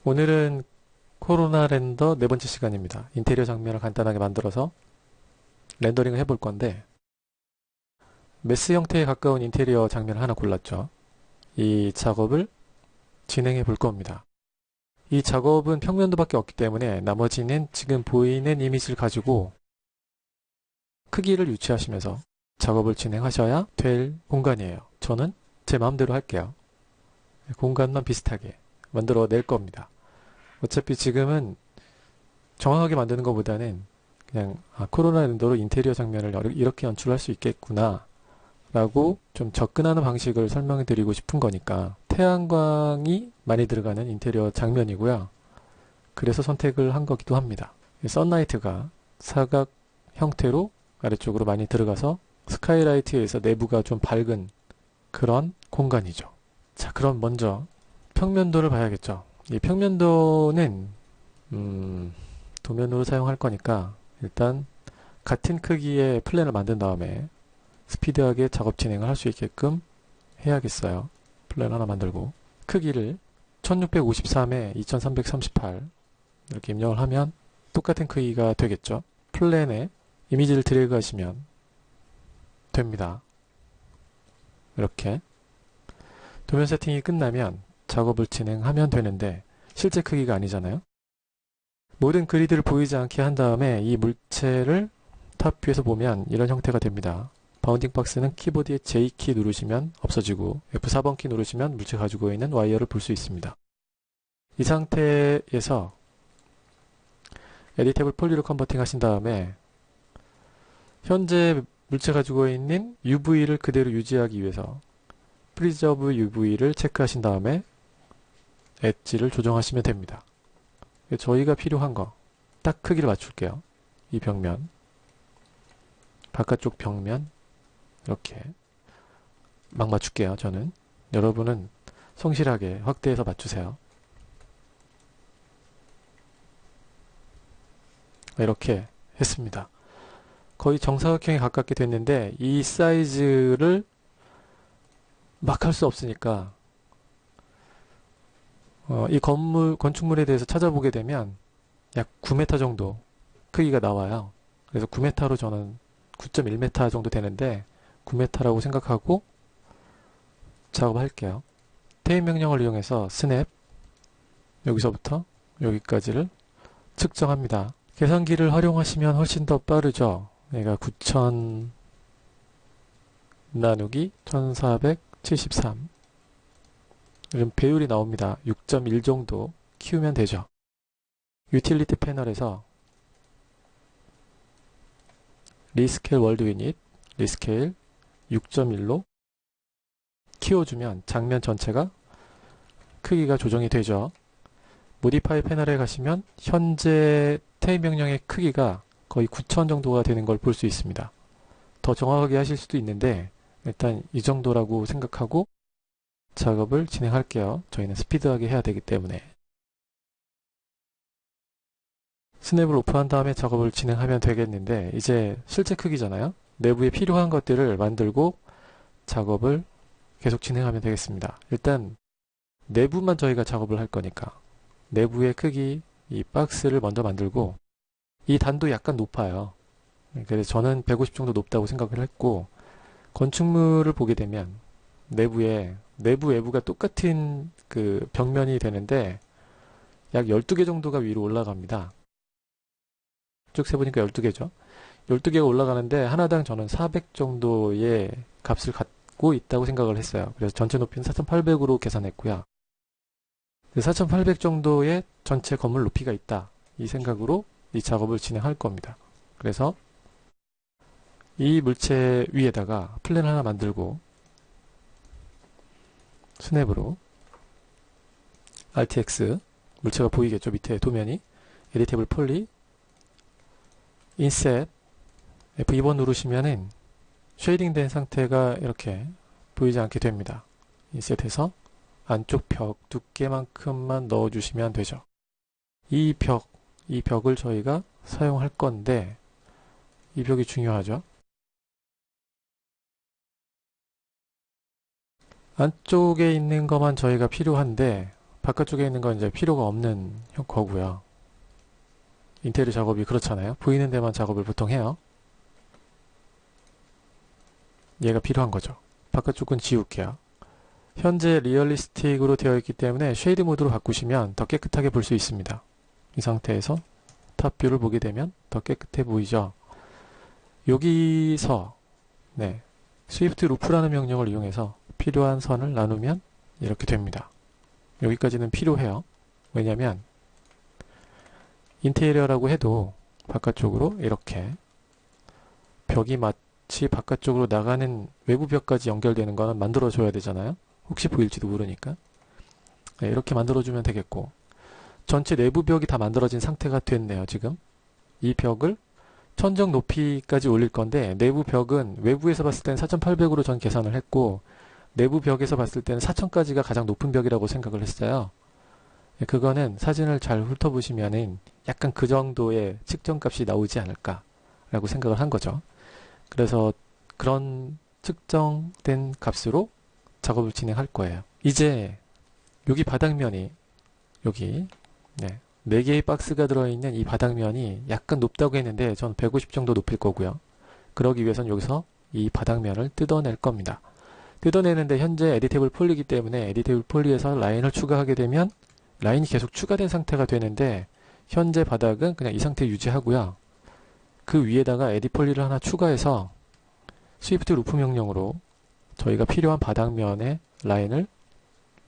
오늘은 코로나 렌더 네 번째 시간입니다. 인테리어 장면을 간단하게 만들어서 렌더링을 해볼 건데 메스 형태에 가까운 인테리어 장면을 하나 골랐죠. 이 작업을 진행해 볼 겁니다. 이 작업은 평면도밖에 없기 때문에 나머지는 지금 보이는 이미지를 가지고 크기를 유지하시면서 작업을 진행하셔야 될 공간이에요. 저는 제 마음대로 할게요. 공간만 비슷하게 만들어 낼 겁니다. 어차피 지금은 정확하게 만드는 것보다는 그냥 코로나 렌더로 인테리어 장면을 이렇게 연출할 수 있겠구나 라고 좀 접근하는 방식을 설명해 드리고 싶은 거니까 태양광이 많이 들어가는 인테리어 장면이고요. 그래서 선택을 한 거기도 합니다. 선라이트가 사각 형태로 아래쪽으로 많이 들어가서 스카이라이트에서 내부가 좀 밝은 그런 공간이죠. 자, 그럼 먼저 평면도를 봐야겠죠. 이 평면도는 도면으로 사용할 거니까 일단 같은 크기의 플랜을 만든 다음에 스피드하게 작업 진행을 할 수 있게끔 해야겠어요. 플랜 하나 만들고 크기를 1653에 2338 이렇게 입력을 하면 똑같은 크기가 되겠죠. 플랜에 이미지를 드래그 하시면 됩니다. 이렇게 도면 세팅이 끝나면 작업을 진행하면 되는데 실제 크기가 아니잖아요. 모든 그리드를 보이지 않게 한 다음에 이 물체를 탑 뷰에서 보면 이런 형태가 됩니다. 바운딩 박스는 키보드의 J키 누르시면 없어지고 F4번 키 누르시면 물체가 가지고 있는 와이어를 볼 수 있습니다. 이 상태에서 에디테이블 폴리로 컨버팅 하신 다음에 현재 물체가 가지고 있는 UV를 그대로 유지하기 위해서 프리저브 UV를 체크하신 다음에 엣지를 조정하시면 됩니다. 저희가 필요한 거 딱 크기를 맞출게요. 이 벽면 바깥쪽 벽면 이렇게 막 맞출게요. 저는 여러분은 성실하게 확대해서 맞추세요. 이렇게 했습니다. 거의 정사각형에 가깝게 됐는데 이 사이즈를 막 할 수 없으니까 이 건축물에 대해서 찾아보게 되면 약 9m 정도 크기가 나와요. 그래서 9m로 저는 9.1m 정도 되는데 9m라고 생각하고 작업할게요. 테임 명령을 이용해서 스냅 여기서부터 여기까지를 측정합니다. 계산기를 활용하시면 훨씬 더 빠르죠. 얘가 9000 나누기 1473 이런 배율이 나옵니다. 6.1 정도 키우면 되죠. 유틸리티 패널에서 리스케일 월드 유닛 리스케일 6.1로 키워주면 장면 전체가 크기가 조정이 되죠. 모디파이 패널에 가시면 현재 테임 명령의 크기가 거의 9000 정도가 되는 걸 볼 수 있습니다. 더 정확하게 하실 수도 있는데 일단 이 정도라고 생각하고 작업을 진행할게요. 저희는 스피드하게 해야 되기 때문에. 스냅을 오프한 다음에 작업을 진행하면 되겠는데 이제 실제 크기잖아요. 내부에 필요한 것들을 만들고 작업을 계속 진행하면 되겠습니다. 일단 내부만 저희가 작업을 할 거니까 내부의 크기 이 박스를 먼저 만들고 이 단도 약간 높아요. 그래서 저는 150 정도 높다고 생각을 했고 건축물을 보게 되면 내부에 내부 외부가 똑같은 그 벽면이 되는데 약 12개 정도가 위로 올라갑니다. 쭉 세보니까 12개죠. 12개가 올라가는데 하나당 저는 400 정도의 값을 갖고 있다고 생각을 했어요. 그래서 전체 높이는 4800으로 계산했고요. 4800 정도의 전체 건물 높이가 있다. 이 생각으로 이 작업을 진행할 겁니다. 그래서 이 물체 위에다가 플랜 하나 만들고 스냅으로 RTX 물체가 보이겠죠. 밑에 도면이 에디테이블 폴리 인셋 F2번 누르시면은 쉐이딩 된 상태가 이렇게 보이지 않게 됩니다. 인셋해서 안쪽 벽 두께만큼만 넣어주시면 되죠. 이 벽을 저희가 사용할 건데 이 벽이 중요하죠. 안쪽에 있는 것만 저희가 필요한데 바깥쪽에 있는 건 이제 필요가 없는 거고요. 인테리어 작업이 그렇잖아요. 보이는 데만 작업을 보통 해요. 얘가 필요한 거죠. 바깥쪽은 지울게요. 현재 리얼리스틱으로 되어 있기 때문에 쉐이드 모드로 바꾸시면 더 깨끗하게 볼 수 있습니다. 이 상태에서 탑뷰를 보게 되면 더 깨끗해 보이죠. 여기서 스위프트 루프라는 명령을 이용해서 필요한 선을 나누면 이렇게 됩니다. 여기까지는 필요해요. 왜냐면 인테리어라고 해도 바깥쪽으로 이렇게 벽이 마치 바깥쪽으로 나가는 외부 벽까지 연결되는 거는 만들어줘야 되잖아요. 혹시 보일지도 모르니까. 이렇게 만들어주면 되겠고, 전체 내부 벽이 다 만들어진 상태가 됐네요. 지금 이 벽을 천정 높이까지 올릴 건데, 내부 벽은 외부에서 봤을 때는 4800으로 전 계산을 했고, 내부 벽에서 봤을 때는 4000까지가 가장 높은 벽이라고 생각을 했어요. 그거는 사진을 잘 훑어보시면은 약간 그 정도의 측정값이 나오지 않을까 라고 생각을 한 거죠. 그래서 그런 측정된 값으로 작업을 진행할 거예요. 이제 여기 바닥면이 여기 4개의 박스가 들어있는 이 바닥면이 약간 높다고 했는데 전 150 정도 높일 거고요. 그러기 위해서는 여기서 이 바닥면을 뜯어낼 겁니다. 뜯어내는데 현재 에디테이블 폴리이기 때문에 에디테이블 폴리에서 라인을 추가하게 되면 라인이 계속 추가된 상태가 되는데, 현재 바닥은 그냥 이 상태 유지하고요. 그 위에다가 에디 폴리를 하나 추가해서 스위프트 루프 명령으로 저희가 필요한 바닥면의 라인을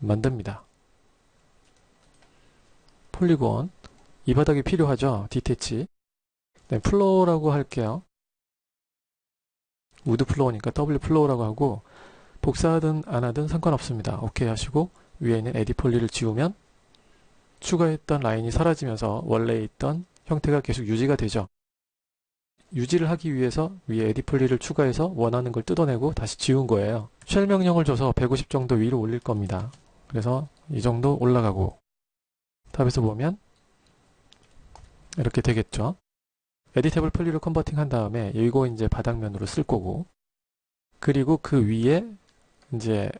만듭니다. 폴리곤, 이 바닥이 필요하죠. 디태치. 플로어라고 할게요. 우드 플로어니까 W 플로어라고 하고, 복사하든 안 하든 상관없습니다. 오케이 하시고 위에 있는 에디 폴리를 지우면 추가했던 라인이 사라지면서 원래 있던 형태가 계속 유지가 되죠. 유지를 하기 위해서 위에 에디 폴리를 추가해서 원하는 걸 뜯어내고 다시 지운 거예요. 쉘 명령을 줘서 150 정도 위로 올릴 겁니다. 그래서 이 정도 올라가고, 탑에서 보면 이렇게 되겠죠. 에디테이블 폴리로 컨버팅 한 다음에 이거 이제 바닥면으로 쓸 거고, 그리고 그 위에 이제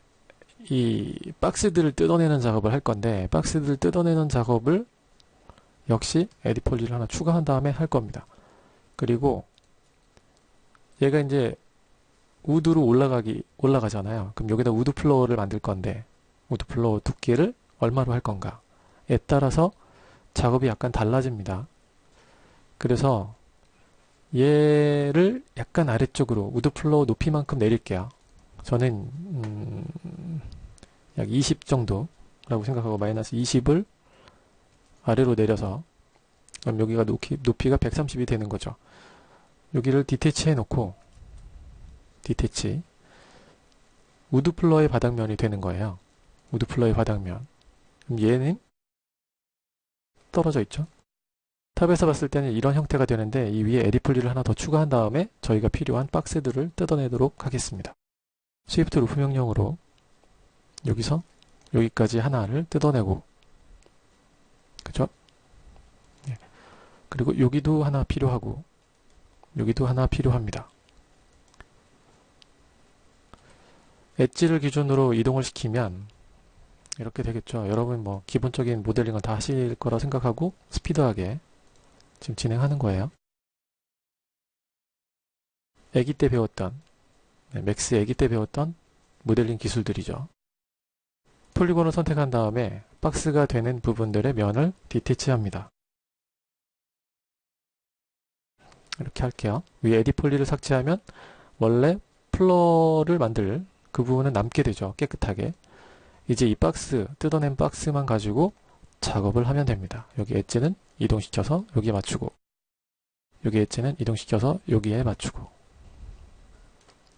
이 박스들을 뜯어내는 작업을 할 건데, 박스들을 뜯어내는 작업을 역시 에디 폴리를 하나 추가한 다음에 할 겁니다. 그리고 얘가 이제 우드로 올라가잖아요. 그럼 여기다 우드 플로어를 만들 건데, 우드 플로어 두께를 얼마로 할 건가에 따라서 작업이 약간 달라집니다. 그래서 얘를 약간 아래쪽으로 우드 플로어 높이만큼 내릴게요. 저는 약 20 정도라고 생각하고 마이너스 20을 아래로 내려서, 그럼 여기가 높이가 130이 되는 거죠. 여기를 디태치 해놓고, 디태치 우드 플로어의 바닥면이 되는 거예요. 우드 플로어의 바닥면. 그럼 얘는 떨어져 있죠. 탑에서 봤을 때는 이런 형태가 되는데, 이 위에 에디 폴리를 하나 더 추가한 다음에 저희가 필요한 박스들을 뜯어내도록 하겠습니다. 스위프트 루프 명령으로 여기서 여기까지 하나를 뜯어내고, 그죠? 그리고 여기도 하나 필요하고 여기도 하나 필요합니다. 엣지를 기준으로 이동을 시키면 이렇게 되겠죠. 여러분 뭐 기본적인 모델링을 다 하실 거라 생각하고 스피드하게 지금 진행하는 거예요. 아기 때 배웠던, 맥스 아기 때 배웠던 모델링 기술들이죠. 폴리곤을 선택한 다음에 박스가 되는 부분들의 면을 디태치합니다. 이렇게 할게요. 위에 에디 폴리를 삭제하면 원래 플로어를 만들 그 부분은 남게 되죠. 깨끗하게. 이제 이 박스, 뜯어낸 박스만 가지고 작업을 하면 됩니다. 여기 엣지는 이동시켜서 여기에 맞추고, 여기 엣지는 이동시켜서 여기에 맞추고,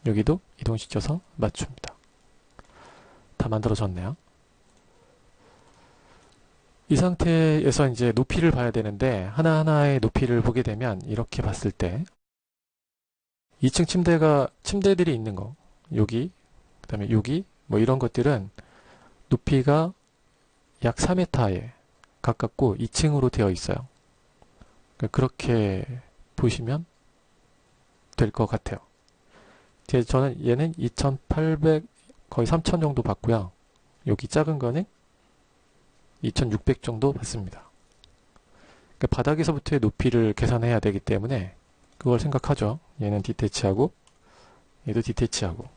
여기도 이동시켜서 맞춥니다. 다 만들어졌네요. 이 상태에서 이제 높이를 봐야 되는데, 하나하나의 높이를 보게 되면 이렇게 봤을 때 2층 침대들이 있는 거, 여기, 그 다음에 여기 뭐 이런 것들은 높이가 약 4m에 가깝고 2층으로 되어 있어요. 그렇게 보시면 될 것 같아요. 저는 얘는 2800 거의 3000 정도 받고요. 여기 작은 거는 2600 정도 받습니다. 그러니까 바닥에서부터의 높이를 계산해야 되기 때문에 그걸 생각하죠. 얘는 디태치하고 얘도 디태치하고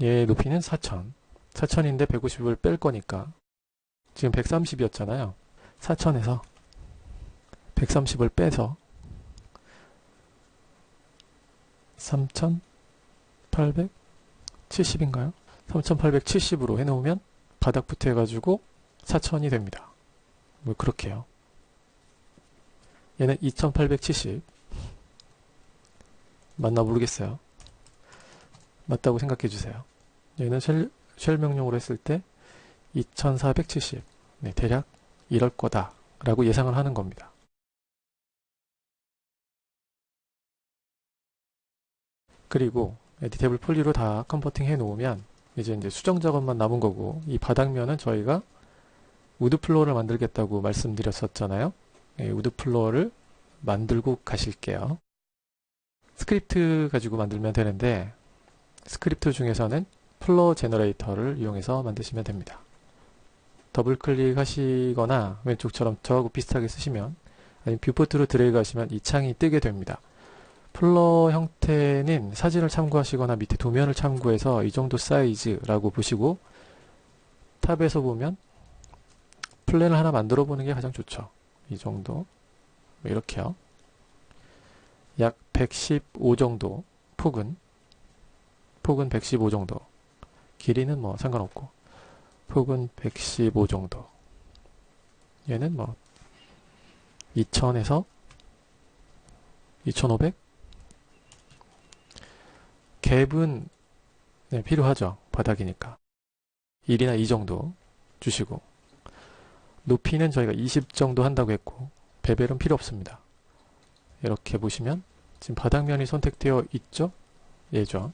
얘 높이는 4000. 4000인데 150을 뺄 거니까 지금 130이었잖아요. 4000에서 130을 빼서 3870인가요? 3870으로 해놓으면 바닥부터 해가지고 4000이 됩니다. 뭐 그렇게 해요. 얘는 2870 맞나 모르겠어요. 맞다고 생각해 주세요. 얘는 쉘 명령으로 했을 때 2470 네, 대략 이럴 거다 라고 예상을 하는 겁니다. 그리고 에디테이블 폴리로 다 컨버팅 해 놓으면 이제 수정 작업만 남은 거고, 이 바닥면은 저희가 우드 플로어를 만들겠다고 말씀드렸었잖아요. 우드 플로어를 만들고 가실게요. 스크립트 가지고 만들면 되는데, 스크립트 중에서는 플로어 제너레이터를 이용해서 만드시면 됩니다. 더블 클릭하시거나 왼쪽처럼 저하고 비슷하게 쓰시면, 아니면 뷰포트로 드래그 하시면 이 창이 뜨게 됩니다. 플로어 형태는 사진을 참고하시거나 밑에 도면을 참고해서 이 정도 사이즈라고 보시고, 탑에서 보면 플랜을 하나 만들어 보는 게 가장 좋죠. 이 정도. 이렇게요. 약 115 정도 폭은 115 정도, 길이는 뭐 상관없고 폭은 115 정도. 얘는 뭐 2000에서 2500. 갭은 네, 필요하죠. 바닥이니까 1이나 2 정도 주시고, 높이는 저희가 20 정도 한다고 했고 베벨은 필요 없습니다. 이렇게 보시면 지금 바닥면이 선택되어 있죠? 얘죠.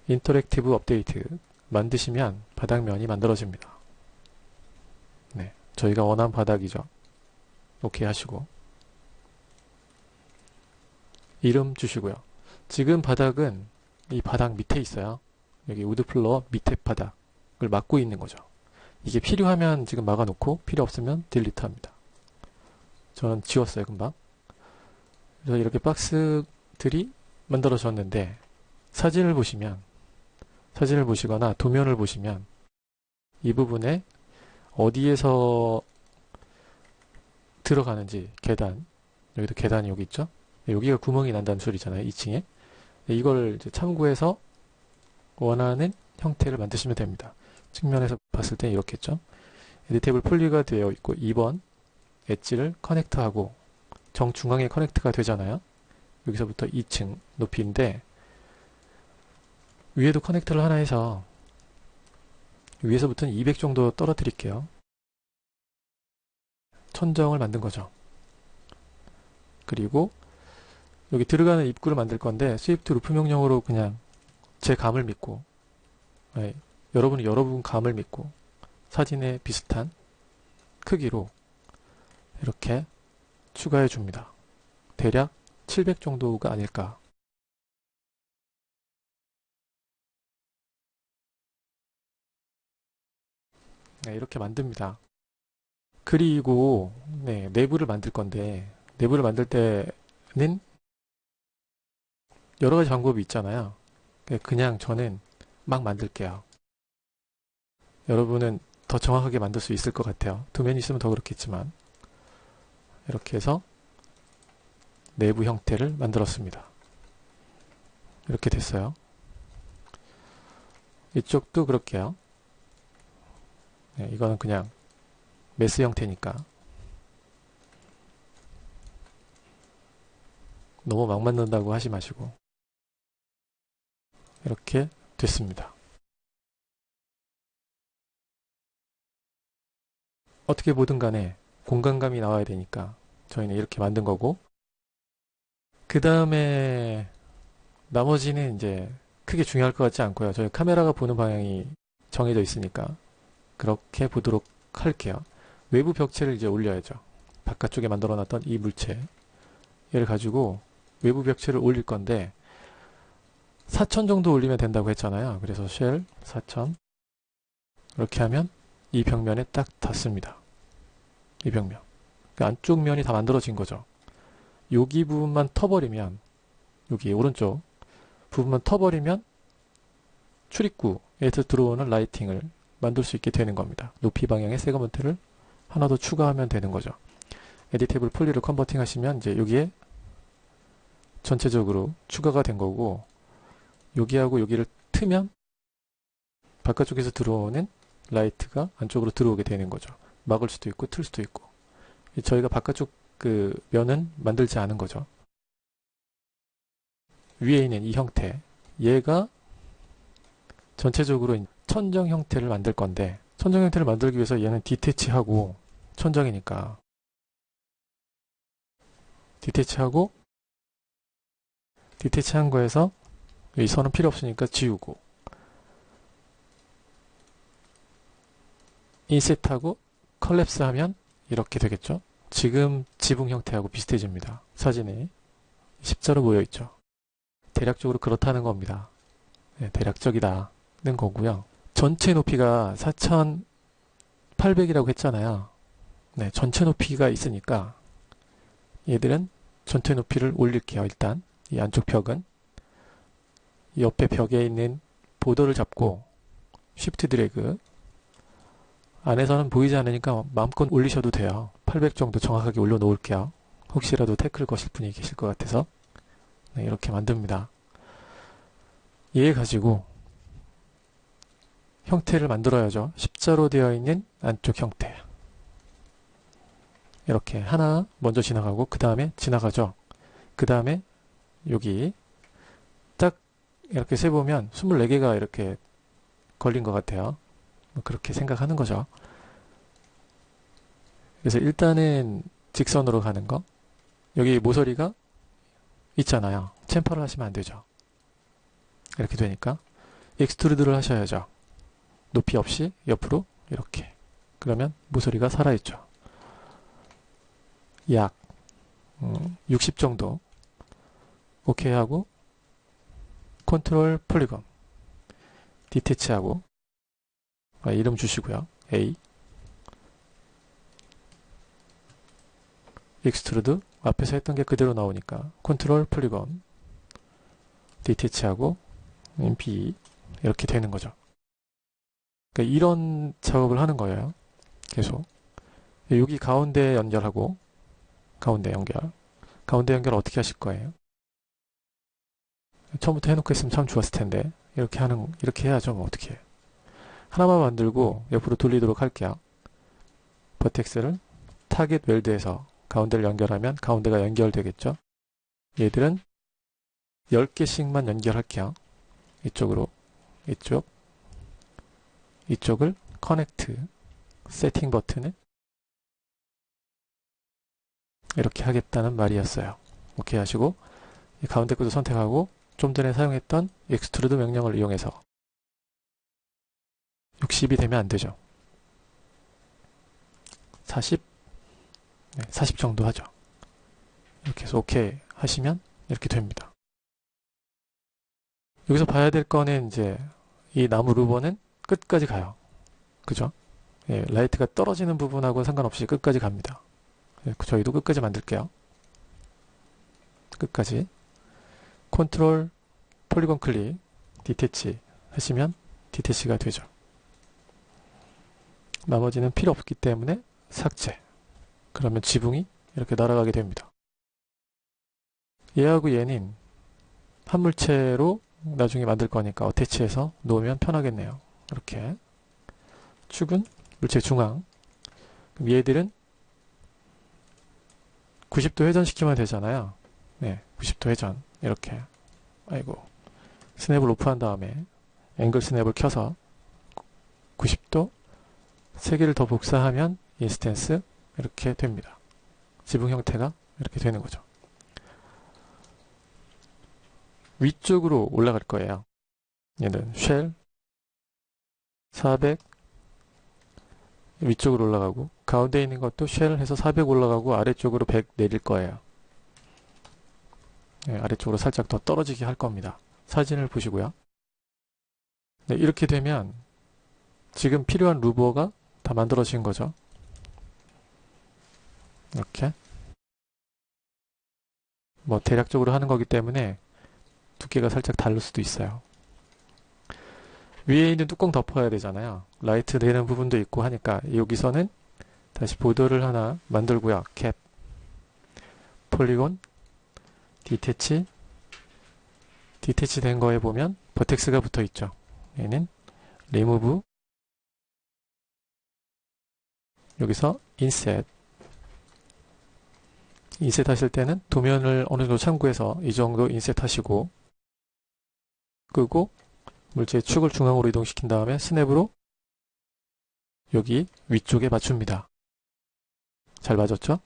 인터랙티브 업데이트 만드시면 바닥면이 만들어집니다. 네, 저희가 원하는 바닥이죠. 오케이 하시고 이름 주시고요. 지금 바닥은 이 바닥 밑에 있어요. 여기 우드 플로어 밑에 바닥을 막고 있는 거죠. 이게 필요하면 지금 막아놓고 필요 없으면 딜리트 합니다. 저는 지웠어요, 금방. 그래서 이렇게 박스들이 만들어졌는데, 사진을 보시거나 도면을 보시면 이 부분에 어디에서 들어가는지, 계단, 여기도 계단이 여기 있죠? 여기가 구멍이 난다는 소리잖아요, 2층에. 이걸 이제 참고해서 원하는 형태를 만드시면 됩니다. 측면에서 봤을 때 이렇겠죠? 에디테이블 폴리가 되어 있고 2번 엣지를 커넥트하고 정중앙에 커넥트가 되잖아요. 여기서부터 2층 높이인데 위에도 커넥트를 하나 해서 위에서부터는 200 정도 떨어뜨릴게요. 천정을 만든 거죠. 그리고 여기 들어가는 입구를 만들 건데 스위프트 루프 명령으로 그냥 제 감을 믿고, 네, 여러분이 여러분 감을 믿고 사진에 비슷한 크기로 이렇게 추가해 줍니다. 대략 700 정도가 아닐까. 네, 이렇게 만듭니다. 그리고 네, 내부를 만들 건데, 내부를 만들 때는 여러 가지 방법이 있잖아요. 그냥 저는 막 만들게요. 여러분은 더 정확하게 만들 수 있을 것 같아요. 도면이 있으면 더 그렇겠지만, 이렇게 해서 내부 형태를 만들었습니다. 이렇게 됐어요. 이쪽도 그렇게요. 네, 이거는 그냥 메스 형태니까 너무 막 만든다고 하지 마시고 이렇게 됐습니다. 어떻게 보든 간에 공간감이 나와야 되니까 저희는 이렇게 만든 거고, 그 다음에 나머지는 이제 크게 중요할 것 같지 않고요. 저희 카메라가 보는 방향이 정해져 있으니까 그렇게 보도록 할게요. 외부 벽체를 이제 올려야죠. 바깥쪽에 만들어 놨던 이 물체, 얘를 가지고 외부 벽체를 올릴 건데 4000 정도 올리면 된다고 했잖아요. 그래서 쉘 4000 이렇게 하면 이 벽면에 딱 닿습니다. 이 벽면. 그 안쪽 면이 다 만들어진 거죠. 여기 부분만 터버리면, 여기 오른쪽 부분만 터버리면 출입구에서 들어오는 라이팅을 만들 수 있게 되는 겁니다. 높이 방향의 세그먼트를 하나 더 추가하면 되는 거죠. 에디테이블 폴리를 컨버팅 하시면 이제 여기에 전체적으로 추가가 된 거고, 여기하고 여기를 트면 바깥쪽에서 들어오는 라이트가 안쪽으로 들어오게 되는 거죠. 막을 수도 있고 틀 수도 있고. 저희가 바깥쪽 그 면은 만들지 않은 거죠. 위에 있는 이 형태, 얘가 전체적으로 천정 형태를 만들 건데, 천정 형태를 만들기 위해서 얘는 디태치하고, 천정이니까 디태치하고, 디태치한 거에서 이 선은 필요 없으니까 지우고, 인셋하고 컬랩스 하면 이렇게 되겠죠. 지금 지붕 형태하고 비슷해집니다. 사진이 십자로 모여있죠. 대략적으로 그렇다는 겁니다. 네, 대략적이다는 거고요. 전체 높이가 4800이라고 했잖아요. 네, 전체 높이가 있으니까 얘들은 전체 높이를 올릴게요. 일단 이 안쪽 벽은 이 옆에 벽에 있는 보더를 잡고 쉬프트 드래그, 안에서는 보이지 않으니까 마음껏 올리셔도 돼요. 800 정도 정확하게 올려 놓을게요. 혹시라도 태클 거실 분이 계실 것 같아서. 네, 이렇게 만듭니다. 얘 가지고 형태를 만들어야죠. 십자로 되어 있는 안쪽 형태. 이렇게 하나 먼저 지나가고 그 다음에 지나가죠. 그 다음에 여기 딱 이렇게 세보면 24개가 이렇게 걸린 것 같아요. 그렇게 생각하는 거죠. 그래서 일단은 직선으로 가는 거. 여기 모서리가 있잖아요. 챔퍼를 하시면 안 되죠. 이렇게 되니까 익스트루드를 하셔야죠. 높이 없이 옆으로 이렇게. 그러면 모서리가 살아있죠. 약 60 정도. 오케이 하고 컨트롤 폴리건 디태치하고 이름 주시고요. A 익스트루드 앞에서 했던 게 그대로 나오니까 컨트롤 폴리건 디태치하고 B 이렇게 되는 거죠. 그러니까 이런 작업을 하는 거예요. 계속 여기 가운데 연결하고 가운데 연결 어떻게 하실 거예요? 처음부터 해놓고 했으면 참 좋았을 텐데 이렇게 해야죠. 뭐 어떻게 해요. 하나만 만들고 옆으로 돌리도록 할게요. 버텍스를 타겟 웰드에서 가운데를 연결하면 가운데가 연결되겠죠. 얘들은 10개씩만 연결할게요. 이쪽으로 이쪽을 커넥트 세팅 버튼을 이렇게 하겠다는 말이었어요. 오케이 하시고 이 가운데 것도 선택하고 좀 전에 사용했던 익스트루드 명령을 이용해서 60이 되면 안 되죠. 40 정도 하죠. 이렇게 해서 오케이 하시면 이렇게 됩니다. 여기서 봐야 될 거는 이제 이 나무 루버는 끝까지 가요. 그죠? 예, 라이트가 떨어지는 부분하고 상관없이 끝까지 갑니다. 예, 저희도 끝까지 만들게요. 끝까지 컨트롤 폴리곤 클릭 디태치 하시면 디태치가 되죠. 나머지는 필요 없기 때문에 삭제. 그러면 지붕이 이렇게 날아가게 됩니다. 얘하고 얘는 한 물체로 나중에 만들 거니까 어태치해서 놓으면 편하겠네요. 이렇게 축은 물체 중앙. 그럼 얘들은 90도 회전시키면 되잖아요. 네, 90도 회전 이렇게. 아이고, 스냅을 오프한 다음에 앵글 스냅을 켜서 90도 3개를 더 복사하면 인스턴스 이렇게 됩니다. 지붕 형태가 이렇게 되는 거죠. 위쪽으로 올라갈 거예요. 얘는 쉘 400 위쪽으로 올라가고 가운데 있는 것도 쉘 해서 400 올라가고 아래쪽으로 100 내릴 거예요. 네, 아래쪽으로 살짝 더 떨어지게 할 겁니다. 사진을 보시고요. 네, 이렇게 되면 지금 필요한 루버가 다 만들어진 거죠. 이렇게. 뭐 대략적으로 하는 거기 때문에 두께가 살짝 다를 수도 있어요. 위에 있는 뚜껑 덮어야 되잖아요. 라이트 되는 부분도 있고 하니까 여기서는 다시 보더를 하나 만들고요. 캡, 폴리곤, 디태치 된 거에 보면 버텍스가 붙어 있죠. 얘는 리무브, 여기서 인셋 하실 때는 도면을 어느 정도 참고해서 이 정도 인셋 하시고, 끄고 물체의 축을 중앙으로 이동시킨 다음에 스냅으로 여기 위쪽에 맞춥니다. 잘 맞았죠?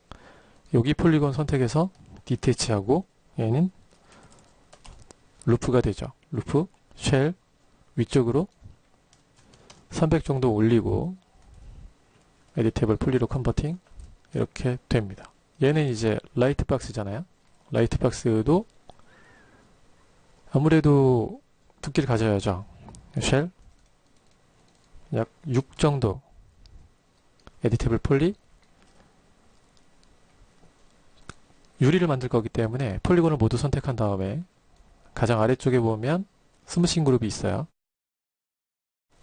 여기 폴리곤 선택해서 디태치하고, 얘는 루프가 되죠. 루프, 쉘 위쪽으로 300 정도 올리고 에디테이블 폴리로 컨버팅 이렇게 됩니다. 얘는 이제 라이트 박스잖아요. 라이트 박스도 아무래도 두께를 가져야죠. 쉘 약 6 정도 에디테이블 폴리, 유리를 만들 거기 때문에 폴리곤을 모두 선택한 다음에 가장 아래쪽에 보면 스무싱 그룹이 있어요.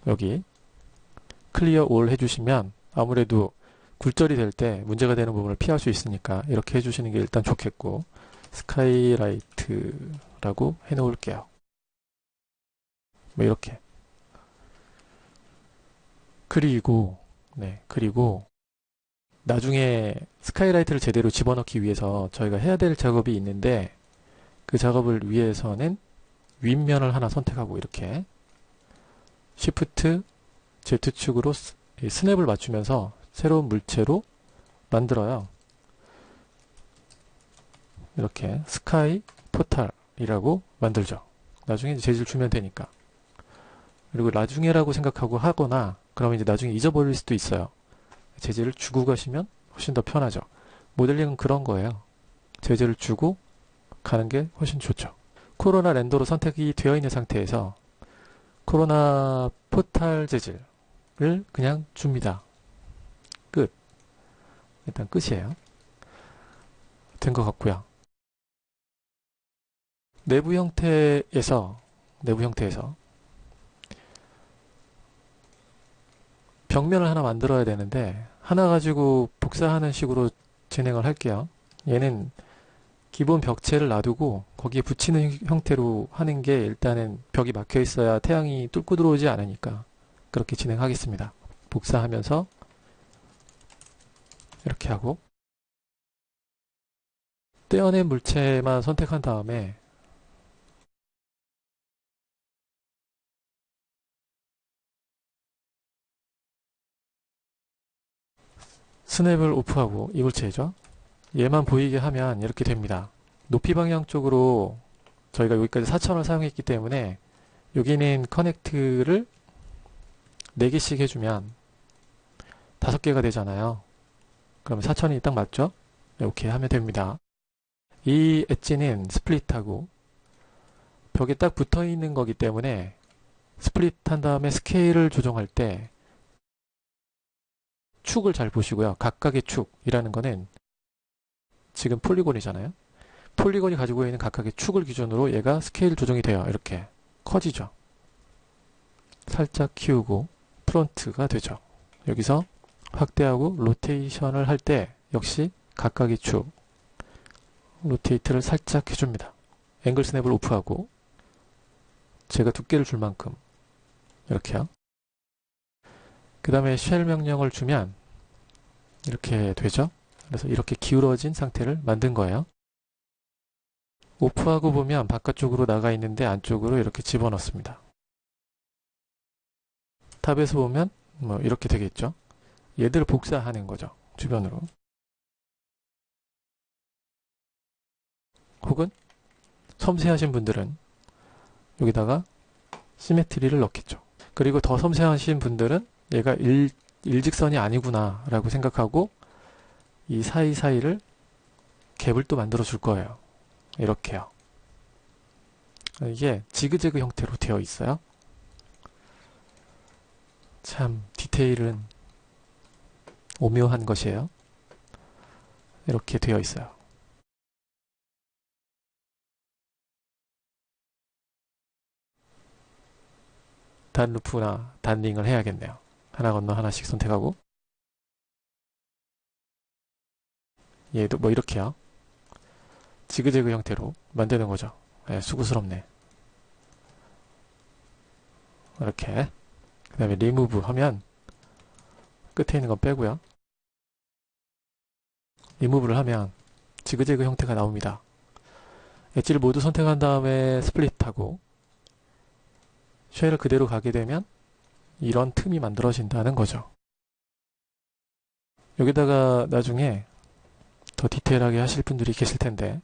여기 클리어 올 해주시면 아무래도 굴절이 될 때 문제가 되는 부분을 피할 수 있으니까 이렇게 해주시는 게 일단 좋겠고, 스카이라이트라고 해놓을게요. 뭐 이렇게. 그리고 나중에 스카이라이트를 제대로 집어넣기 위해서 저희가 해야 될 작업이 있는데, 그 작업을 위해서는 윗면을 하나 선택하고 이렇게 Shift Z축으로 스냅을 맞추면서 새로운 물체로 만들어요. 이렇게 스카이 포탈이라고 만들죠. 나중에 재질 주면 되니까. 그리고 나중에라고 생각하고 하거나 그러면 이제 나중에 잊어버릴 수도 있어요. 재질을 주고 가시면 훨씬 더 편하죠. 모델링은 그런 거예요. 재질을 주고 가는 게 훨씬 좋죠. 코로나 렌더로 선택이 되어 있는 상태에서 코로나 포탈 재질을 그냥 줍니다. 끝. 일단 끝이에요. 된 것 같고요. 내부 형태에서 벽면을 하나 만들어야 되는데, 하나 가지고 복사하는 식으로 진행을 할게요. 얘는 기본 벽체를 놔두고 거기에 붙이는 형태로 하는 게, 일단은 벽이 막혀 있어야 태양이 뚫고 들어오지 않으니까 그렇게 진행하겠습니다. 복사하면서 이렇게 하고, 떼어낸 물체만 선택한 다음에 스냅을 오프하고, 이 물체죠. 얘만 보이게 하면 이렇게 됩니다. 높이 방향 쪽으로 저희가 여기까지 4000을 사용했기 때문에 여기는 커넥트를 4개씩 해주면 5개가 되잖아요. 그러면 4000이 딱 맞죠? 이렇게 하면 됩니다. 이 엣지는 스플릿하고 벽에 딱 붙어 있는 거기 때문에 스플릿한 다음에 스케일을 조정할 때 축을 잘 보시고요. 각각의 축이라는 거는 지금 폴리곤이잖아요. 폴리곤이 가지고 있는 각각의 축을 기준으로 얘가 스케일 조정이 돼요. 이렇게 커지죠. 살짝 키우고 프론트가 되죠. 여기서 확대하고 로테이션을 할 때 역시 각각의 축 로테이트를 살짝 해줍니다. 앵글 스냅을 오프하고 제가 두께를 줄 만큼 이렇게요. 그 다음에 쉘 명령을 주면 이렇게 되죠. 그래서 이렇게 기울어진 상태를 만든 거예요. 오프하고 보면 바깥쪽으로 나가 있는데 안쪽으로 이렇게 집어넣습니다. 탑에서 보면 뭐 이렇게 되겠죠. 얘들을 복사하는 거죠. 주변으로. 혹은 섬세하신 분들은 여기다가 시메트리를 넣겠죠. 그리고 더 섬세하신 분들은 얘가 일직선이 아니구나 라고 생각하고 이 사이사이를 갭을 또 만들어 줄 거예요. 이렇게요. 이게 지그재그 형태로 되어 있어요. 참 디테일은 오묘한 것이에요. 이렇게 되어 있어요. 단 루프나 단 링을 해야겠네요. 하나 건너 하나씩 선택하고, 얘도 뭐 이렇게요. 지그재그 형태로 만드는 거죠. 네, 수고스럽네. 이렇게. 그 다음에 리무브 하면 끝에 있는 건 빼고요. 리무브를 하면 지그재그 형태가 나옵니다. 엣지를 모두 선택한 다음에 스플릿하고 쉘을 그대로 가게 되면 이런 틈이 만들어진다는 거죠. 여기다가 나중에 더 디테일하게 하실 분들이 계실 텐데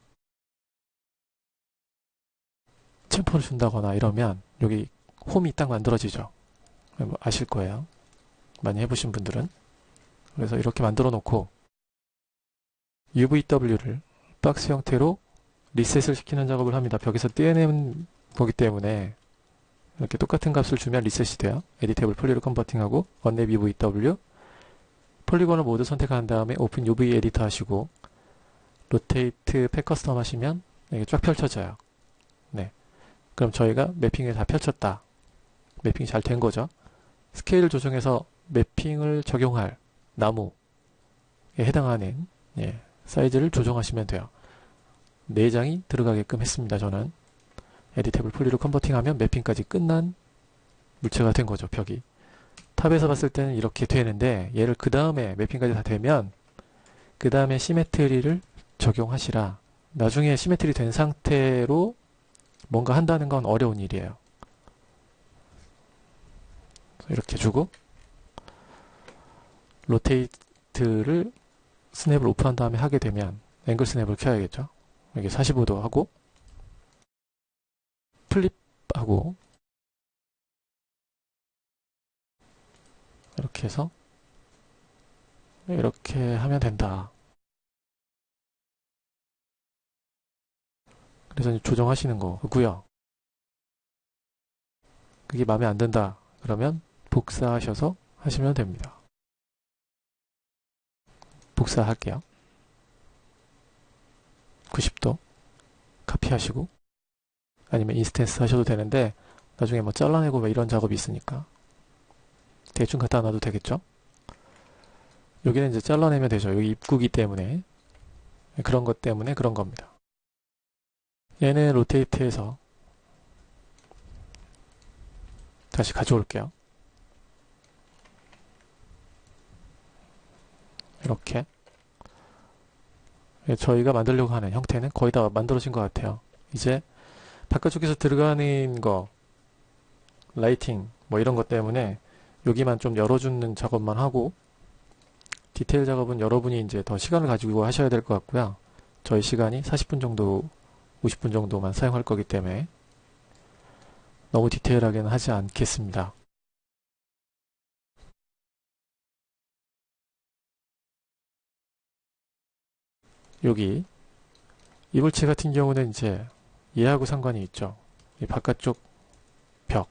챔퍼를 준다거나 이러면 여기 홈이 딱 만들어지죠. 아실 거예요. 많이 해보신 분들은. 그래서 이렇게 만들어 놓고 UVW를 박스 형태로 리셋을 시키는 작업을 합니다. 벽에서 떼어내는 거기 때문에 이렇게 똑같은 값을 주면 리셋이 돼요. 에디테이블 폴리로 컨버팅하고 언랩 UVW 폴리곤을 모두 선택한 다음에 오픈 UV 에디터 하시고 로테이트 팩 커스텀 하시면 이게 쫙 펼쳐져요. 네. 그럼 저희가 매핑을 다 펼쳤다. 매핑이 잘 된 거죠. 스케일을 조정해서 매핑을 적용할 나무에 해당하는 사이즈를 조정하시면 돼요. 4장이 들어가게끔 했습니다. 저는 에디테이블 폴리로 컨버팅하면 매핑까지 끝난 물체가 된 거죠. 벽이. 탑에서 봤을 때는 이렇게 되는데 얘를 그 다음에 매핑까지 다 되면 그 다음에 시메트리를 적용하시라. 나중에 시메트리 된 상태로 뭔가 한다는 건 어려운 일이에요. 이렇게 주고 로테이트를 스냅을 오픈한 다음에 하게 되면 앵글 스냅을 켜야겠죠. 여기 45도 하고 플립하고 이렇게 해서 이렇게 하면 된다. 그래서 조정하시는 거고요. 그게 마음에 안 든다. 그러면 복사하셔서 하시면 됩니다. 복사할게요. 90도 카피하시고 아니면 인스턴스 하셔도 되는데 나중에 뭐 잘라내고 뭐 이런 작업이 있으니까 대충 갖다 놔도 되겠죠? 여기는 이제 잘라내면 되죠. 여기 입구기 때문에 그런 것 때문에 그런 겁니다. 얘는 로테이트해서 다시 가져올게요. 이렇게 저희가 만들려고 하는 형태는 거의 다 만들어진 것 같아요. 이제 바깥쪽에서 들어가는 거 라이팅 뭐 이런 것 때문에 여기만 좀 열어주는 작업만 하고 디테일 작업은 여러분이 이제 더 시간을 가지고 하셔야 될 것 같고요. 저희 시간이 40분 정도 50분 정도만 사용할 거기 때문에 너무 디테일하게는 하지 않겠습니다. 여기 이불체 같은 경우는 이제 얘하고 상관이 있죠. 이 바깥쪽 벽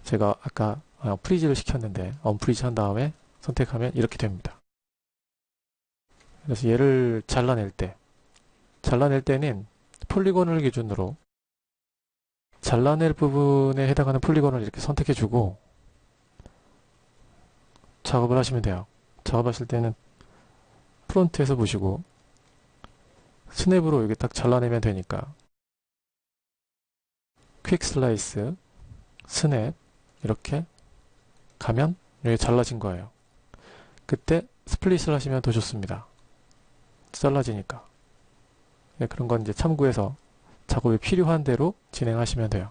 제가 아까 프리즈를 시켰는데 언프리즈 한 다음에 선택하면 이렇게 됩니다. 그래서 얘를 잘라낼 때는 폴리곤을 기준으로 잘라낼 부분에 해당하는 폴리곤을 이렇게 선택해주고 작업을 하시면 돼요. 작업하실 때는 프론트에서 보시고 스냅으로 여기 딱 잘라내면 되니까 퀵 슬라이스 스냅 이렇게 가면 여기 잘라진 거예요. 그때 스플릿을 하시면 더 좋습니다. 잘라지니까. 네, 그런 건 이제 참고해서 작업이 필요한 대로 진행하시면 돼요.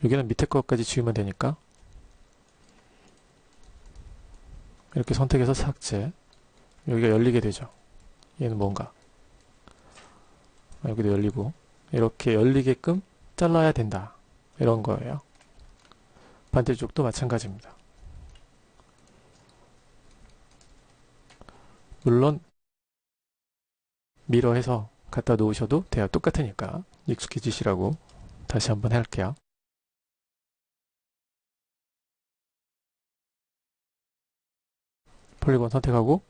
여기는 밑에 것까지 지우면 되니까 이렇게 선택해서 삭제. 여기가 열리게 되죠. 얘는 뭔가 여기도 열리고 이렇게 열리게끔 잘라야 된다. 이런 거예요. 반대쪽도 마찬가지입니다. 물론 미러해서 갖다 놓으셔도 돼요. 똑같으니까 익숙해지시라고 다시 한번 할게요. 폴리곤 선택하고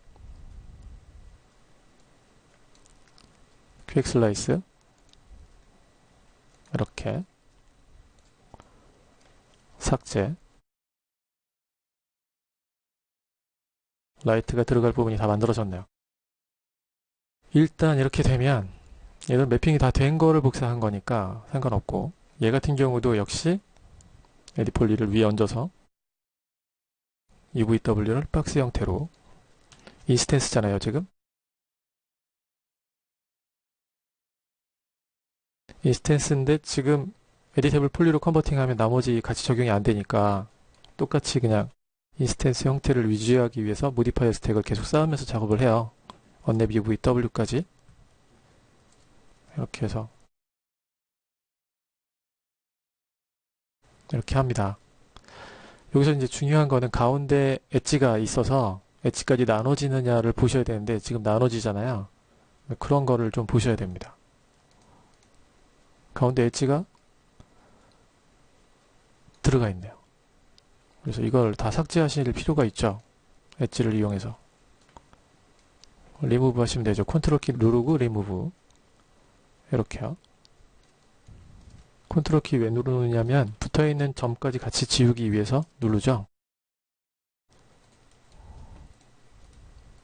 퀵 슬라이스 이렇게 삭제. 라이트가 들어갈 부분이 다 만들어졌네요. 일단 이렇게 되면 얘는 매핑이 다 된 거를 복사한 거니까 상관없고, 얘 같은 경우도 역시 에디 폴리를 위에 얹어서 UVW를 박스 형태로, 인스턴스잖아요 지금. 인스턴스인데 지금 에디테이블 폴리로 컨버팅하면 나머지 같이 적용이 안 되니까 똑같이 그냥 인스턴스 형태를 유지하기 위해서 모디파이어 스택을 계속 쌓으면서 작업을 해요. 언랩 UVW까지 이렇게 해서 이렇게 합니다. 여기서 이제 중요한 거는 가운데 엣지가 있어서 엣지까지 나눠지느냐를 보셔야 되는데 지금 나눠지잖아요. 그런 거를 좀 보셔야 됩니다. 가운데 엣지가 들어가 있네요. 그래서 이걸 다 삭제하실 필요가 있죠. 엣지를 이용해서 리무브 하시면 되죠. 컨트롤 키 누르고 리무브 이렇게요. 컨트롤 키 왜 누르느냐면 붙어있는 점까지 같이 지우기 위해서 누르죠.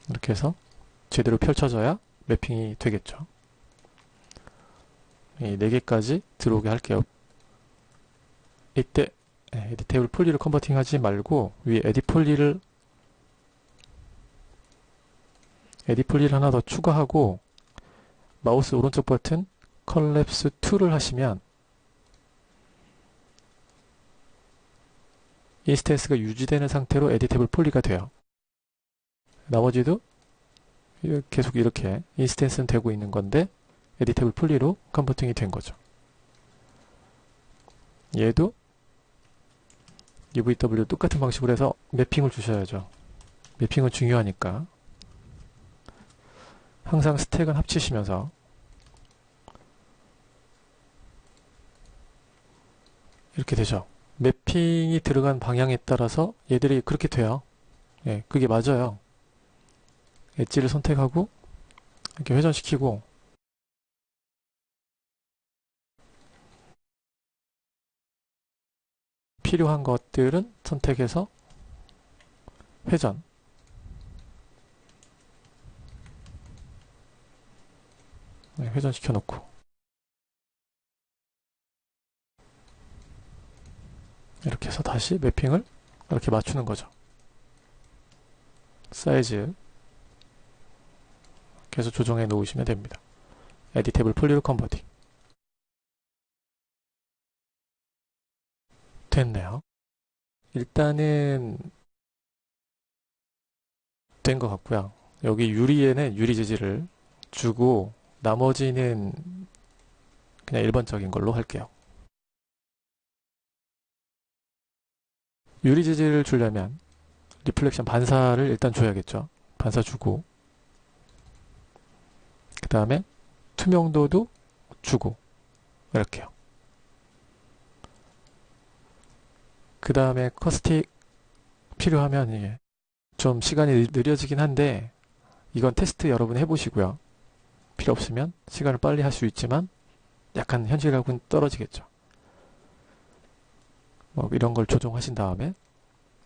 이렇게 해서 제대로 펼쳐져야 매핑이 되겠죠. 이 4개까지 들어오게 할게요. 이때 에디테이블 폴리를 컨버팅 하지 말고 위에 에디 폴리를 하나 더 추가하고 마우스 오른쪽 버튼 컬랩스 2를 하시면 인스턴스가 유지되는 상태로 에디테이블 폴리가 돼요. 나머지도 계속 이렇게 인스턴스는 되고 있는 건데 에디테이블 폴리로 컨버팅이 된 거죠. 얘도 UVW 똑같은 방식으로 해서 매핑을 주셔야죠. 매핑은 중요하니까 항상 스택은 합치시면서 이렇게 되죠. 매핑이 들어간 방향에 따라서 얘들이 그렇게 돼요. 예, 그게 맞아요. 엣지를 선택하고 이렇게 회전시키고 필요한 것들은 선택해서 회전 회전시켜 놓고 이렇게 해서 다시 매핑을 이렇게 맞추는 거죠. 사이즈 계속 조정해 놓으시면 됩니다. 에디테이블 폴리로 컨버팅 됐네요. 일단은 된 것 같고요. 여기 유리에는 유리 재질을 주고 나머지는 그냥 일반적인 걸로 할게요. 유리 재질을 주려면 리플렉션 반사를 일단 줘야겠죠. 반사 주고 그 다음에 투명도도 주고 이렇게요. 그 다음에 커스틱 필요하면 이게 좀 시간이 느려지긴 한데 이건 테스트 여러분 해보시고요. 필요 없으면 시간을 빨리 할 수 있지만 약간 현실감은 떨어지겠죠. 뭐 이런 걸 조정하신 다음에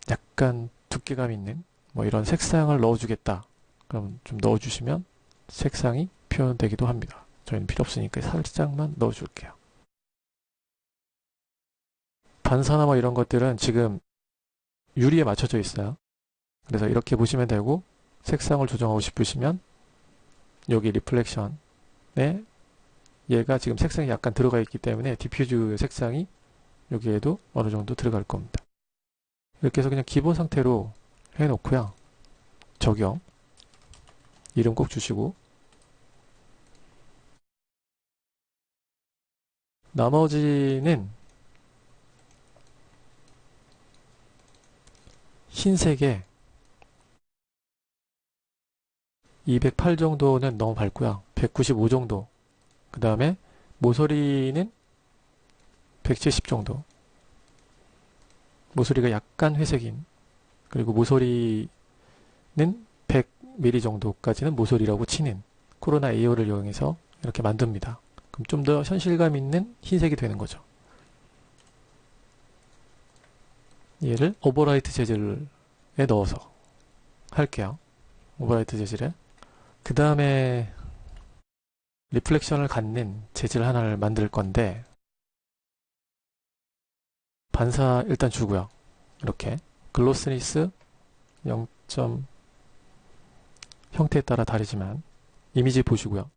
약간 두께감 있는 뭐 이런 색상을 넣어주겠다. 그럼 좀 넣어주시면 색상이 표현되기도 합니다. 저희는 필요 없으니까 살짝만 넣어줄게요. 반사나 뭐 이런 것들은 지금 유리에 맞춰져 있어요. 그래서 이렇게 보시면 되고 색상을 조정하고 싶으시면 여기 리플렉션에 얘가 지금 색상이 약간 들어가 있기 때문에 디퓨즈 색상이 여기에도 어느 정도 들어갈 겁니다. 이렇게 해서 그냥 기본 상태로 해놓고요. 적용 이름 꼭 주시고 나머지는 흰색에 208 정도는 너무 밝고요. 195 정도. 그 다음에 모서리는 170 정도. 모서리가 약간 회색인. 그리고 모서리 100mm 정도까지는 모서리라고 치는 코로나 AO를 이용해서 이렇게 만듭니다. 그럼 좀 더 현실감 있는 흰색이 되는 거죠. 얘를 오버라이트 재질에 넣어서 할게요. 오버라이트 재질에. 그 다음에 리플렉션을 갖는 재질 하나를 만들 건데 반사 일단 주고요. 이렇게 글로스니스 0. 형태에 따라 다르지만 이미지 보시고요.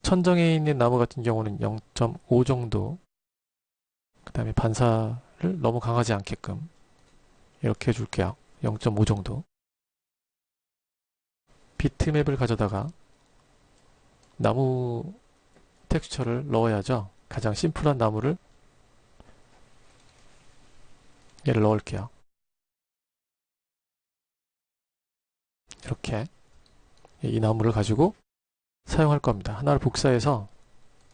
천정에 있는 나무 같은 경우는 0.5 정도, 그 다음에 반사를 너무 강하지 않게끔 이렇게 해줄게요. 0.5 정도. 비트맵을 가져다가 나무 텍스처를 넣어야죠. 가장 심플한 나무를 얘를 넣을게요. 이렇게 이 나무를 가지고 사용할 겁니다. 하나를 복사해서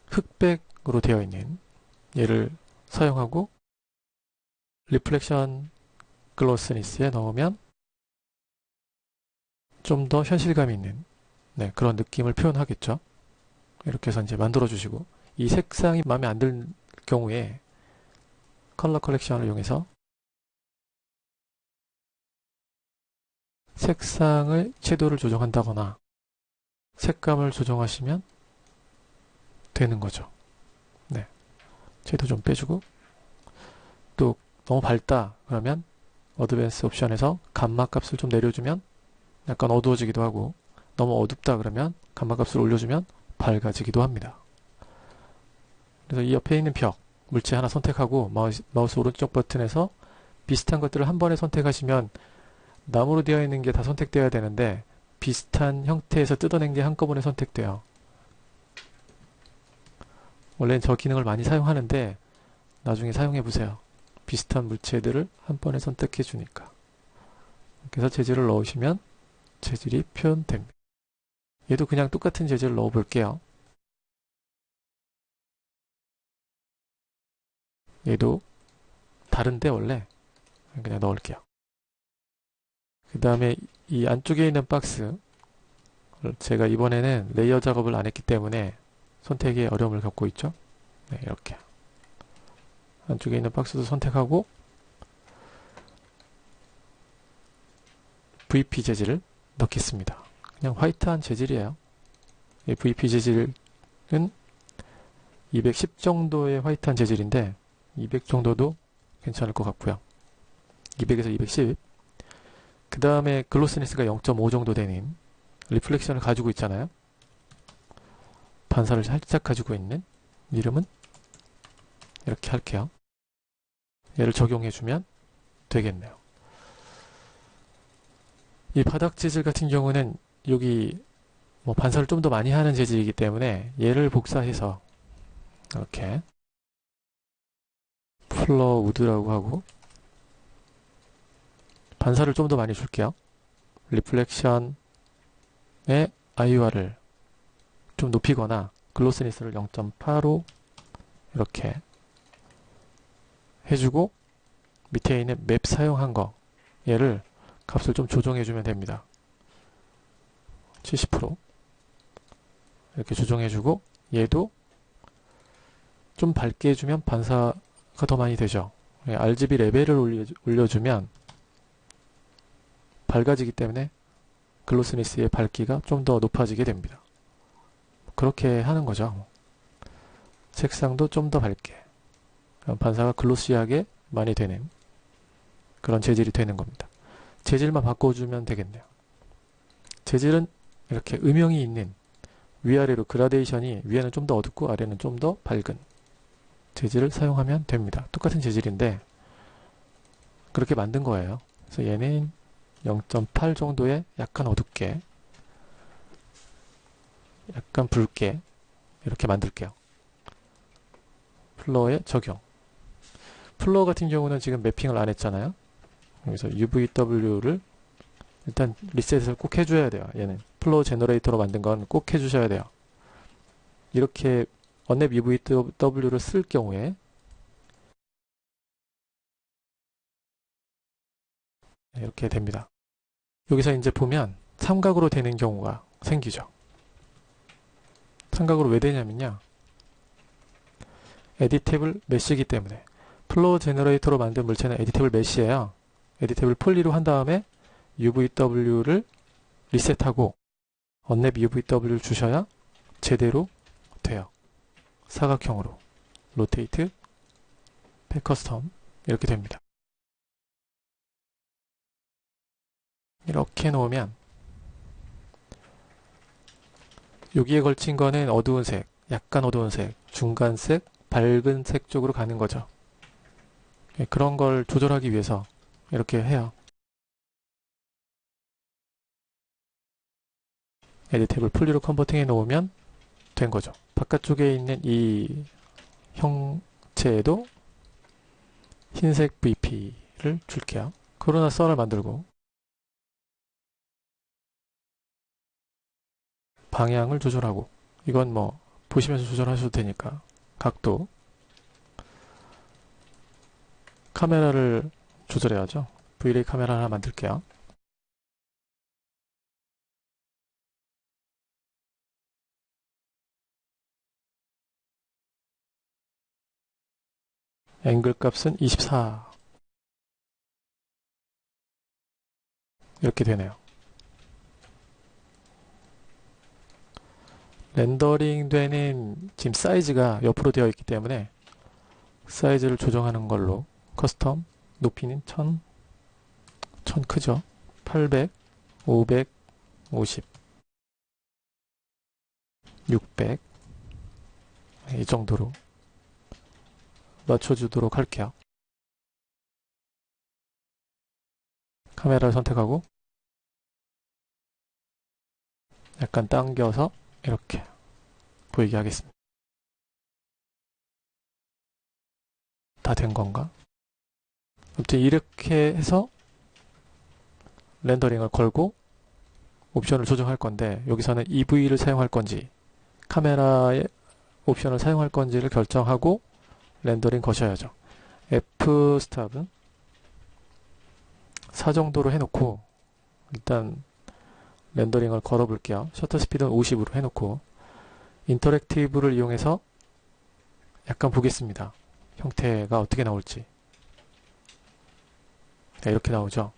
흑백으로 되어 있는 얘를 사용하고 리플렉션 글로스니스에 넣으면 좀 더 현실감 있는 그런 느낌을 표현하겠죠. 이렇게 해서 이제 만들어 주시고 이 색상이 마음에 안 들 경우에 컬러 컬렉션을 이용해서 색상의 채도를 조정한다거나 색감을 조정하시면 되는 거죠. 네, 채도 좀 빼주고 또 너무 밝다 그러면 어드밴스 옵션에서 감마 값을 좀 내려주면 약간 어두워지기도 하고 너무 어둡다 그러면 감마 값을 올려주면 밝아지기도 합니다. 그래서 이 옆에 있는 벽 물체 하나 선택하고 마우스 오른쪽 버튼에서 비슷한 것들을 한 번에 선택하시면 나무로 되어 있는 게 다 선택되어야 되는데 비슷한 형태에서 뜯어낸 게 한꺼번에 선택돼요. 원래는 저 기능을 많이 사용하는데 나중에 사용해 보세요. 비슷한 물체들을 한 번에 선택해 주니까. 그래서 재질을 넣으시면 재질이 표현됩니다. 얘도 그냥 똑같은 재질을 넣어 볼게요. 얘도 다른데 원래 그냥 넣을게요. 그 다음에 이 안쪽에 있는 박스 제가 이번에는 레이어 작업을 안 했기 때문에 선택에 어려움을 겪고 있죠. 네, 이렇게 안쪽에 있는 박스도 선택하고 VP 재질을 넣겠습니다. 그냥 화이트한 재질이에요. 이 VP 재질은 210 정도의 화이트한 재질인데 200 정도도 괜찮을 것 같고요. 200에서 210. 그 다음에 글로스니스가 0.5 정도 되는 리플렉션을 가지고 있잖아요. 반사를 살짝 가지고 있는 이름은 이렇게 할게요. 얘를 적용해주면 되겠네요. 이 바닥 재질 같은 경우는 여기 반사를 좀 더 많이 하는 재질이기 때문에 얘를 복사해서 이렇게 플러 우드라고 하고 반사를 좀 더 많이 줄게요. 리플렉션의 IUR을 좀 높이거나 글로스니스를 0.85 이렇게 해주고 밑에 있는 맵 사용한 거 얘를 값을 좀 조정해주면 됩니다. 70% 이렇게 조정해주고 얘도 좀 밝게 해주면 반사가 더 많이 되죠. RGB 레벨을 올려주면 밝아지기 때문에 글로스니스의 밝기가 좀 더 높아지게 됩니다. 그렇게 하는 거죠. 색상도 좀 더 밝게 반사가 글로시하게 많이 되는 그런 재질이 되는 겁니다. 재질만 바꿔주면 되겠네요. 재질은 이렇게 음영이 있는 위아래로 그라데이션이 위에는 좀 더 어둡고 아래는 좀 더 밝은 재질을 사용하면 됩니다. 똑같은 재질인데 그렇게 만든 거예요. 그래서 얘는 0.8 정도의 약간 어둡게 약간 붉게 이렇게 만들게요. 플로어에 적용. 플로어 같은 경우는 지금 매핑을 안 했잖아요. 그래서 UVW를 일단 리셋을 꼭 해줘야 돼요. 얘는 플로어 제너레이터로 만든 건 꼭 해주셔야 돼요. 이렇게 언랩 UVW를 쓸 경우에 이렇게 됩니다. 여기서 이제 보면 삼각으로 되는 경우가 생기죠. 삼각으로 왜 되냐면요. 에디테이블 메쉬이기 때문에. 플로우 제너레이터로 만든 물체는 에디테이블 메쉬예요. 에디테이블 폴리로 한 다음에 UVW를 리셋하고 언랩 UVW를 주셔야 제대로 돼요. 사각형으로 로테이트, 팩커스텀 이렇게 됩니다. 이렇게 놓으면 여기에 걸친 거는 어두운 색, 약간 어두운 색, 중간색, 밝은 색 쪽으로 가는 거죠. 그런 걸 조절하기 위해서 이렇게 해요. 에디테이블 풀리로 컨버팅 해 놓으면 된 거죠. 바깥쪽에 있는 이 형체에도 흰색 VP를 줄게요. 코로나 썰을 만들고 방향을 조절하고, 이건 뭐 보시면서 조절하셔도 되니까 각도, 카메라를 조절해야죠. V레이 카메라 하나 만들게요. 앵글 값은 24 이렇게 되네요. 렌더링 되는 지금 사이즈가 옆으로 되어 있기 때문에 사이즈를 조정하는 걸로 커스텀 높이는 1000 크죠? 800, 550, 600 이 정도로 맞춰주도록 할게요. 카메라를 선택하고 약간 당겨서 이렇게 보이게 하겠습니다. 다 된 건가? 아무튼 이렇게 해서 렌더링을 걸고 옵션을 조정할 건데, 여기서는 EV를 사용할 건지 카메라의 옵션을 사용할 건지를 결정하고 렌더링 거셔야죠. F-스탑은 4 정도로 해놓고 일단 렌더링을 걸어 볼게요. 셔터 스피드는 50으로 해놓고 인터랙티브를 이용해서 약간 보겠습니다. 형태가 어떻게 나올지. 이렇게 나오죠.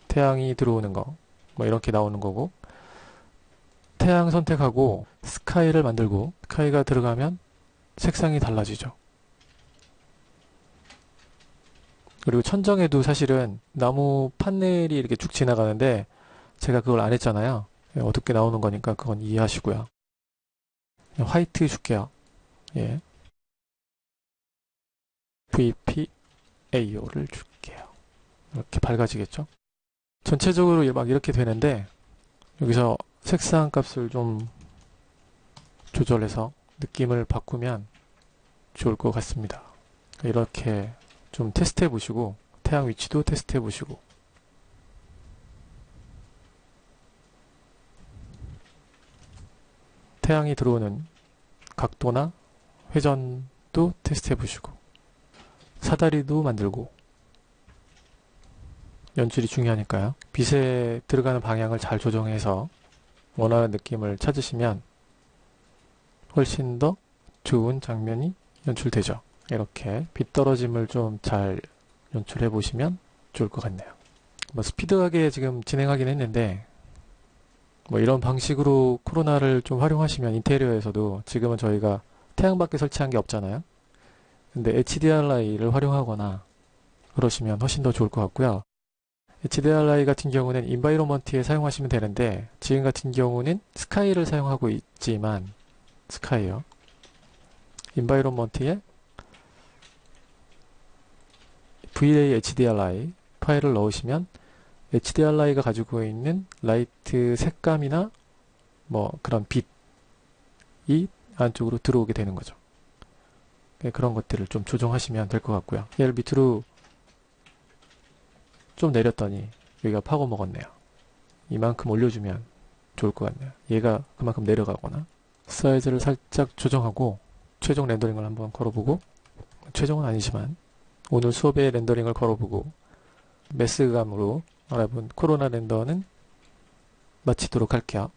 태양이 들어오는 거, 뭐 이렇게 나오는 거고, 태양 선택하고 스카이를 만들고, 스카이가 들어가면 색상이 달라지죠. 그리고 천정에도 사실은 나무 판넬이 이렇게 쭉 지나가는데 제가 그걸 안 했잖아요. 어둡게 나오는 거니까 그건 이해하시고요. 화이트 줄게요. 예. VPAO를 줄게요. 이렇게 밝아지겠죠? 전체적으로 막 이렇게 되는데 여기서 색상 값을 좀 조절해서 느낌을 바꾸면 좋을 것 같습니다. 이렇게 좀 테스트 해보시고, 태양 위치도 테스트 해보시고, 태양이 들어오는 각도나 회전도 테스트 해보시고, 사다리도 만들고, 연출이 중요하니까요. 빛에 들어가는 방향을 잘 조정해서 원하는 느낌을 찾으시면 훨씬 더 좋은 장면이 연출되죠. 이렇게 빛 떨어짐을 좀 잘 연출해 보시면 좋을 것 같네요. 뭐 스피드하게 지금 진행하긴 했는데, 뭐 이런 방식으로 코로나를 좀 활용하시면 인테리어에서도, 지금은 저희가 태양밖에 설치한 게 없잖아요. 근데 HDRI를 활용하거나 그러시면 훨씬 더 좋을 것 같고요. HDRI 같은 경우는 인바이로먼트에 사용하시면 되는데, 지금 같은 경우는 스카이를 사용하고 있지만, 스카이요. 인바이로먼트에 VLA HDRI 파일을 넣으시면 HDRI가 가지고 있는 라이트 색감이나 뭐 그런 빛이 안쪽으로 들어오게 되는 거죠. 그런 것들을 좀 조정하시면 될 것 같고요. 얘를 밑으로 좀 내렸더니 여기가 파고 먹었네요. 이만큼 올려주면 좋을 것 같네요. 얘가 그만큼 내려가거나, 사이즈를 살짝 조정하고 최종 렌더링을 한번 걸어보고, 최종은 아니지만 오늘 수업에 렌더링을 걸어보고 매스감으로 알아본 코로나 렌더는 마치도록 할게요.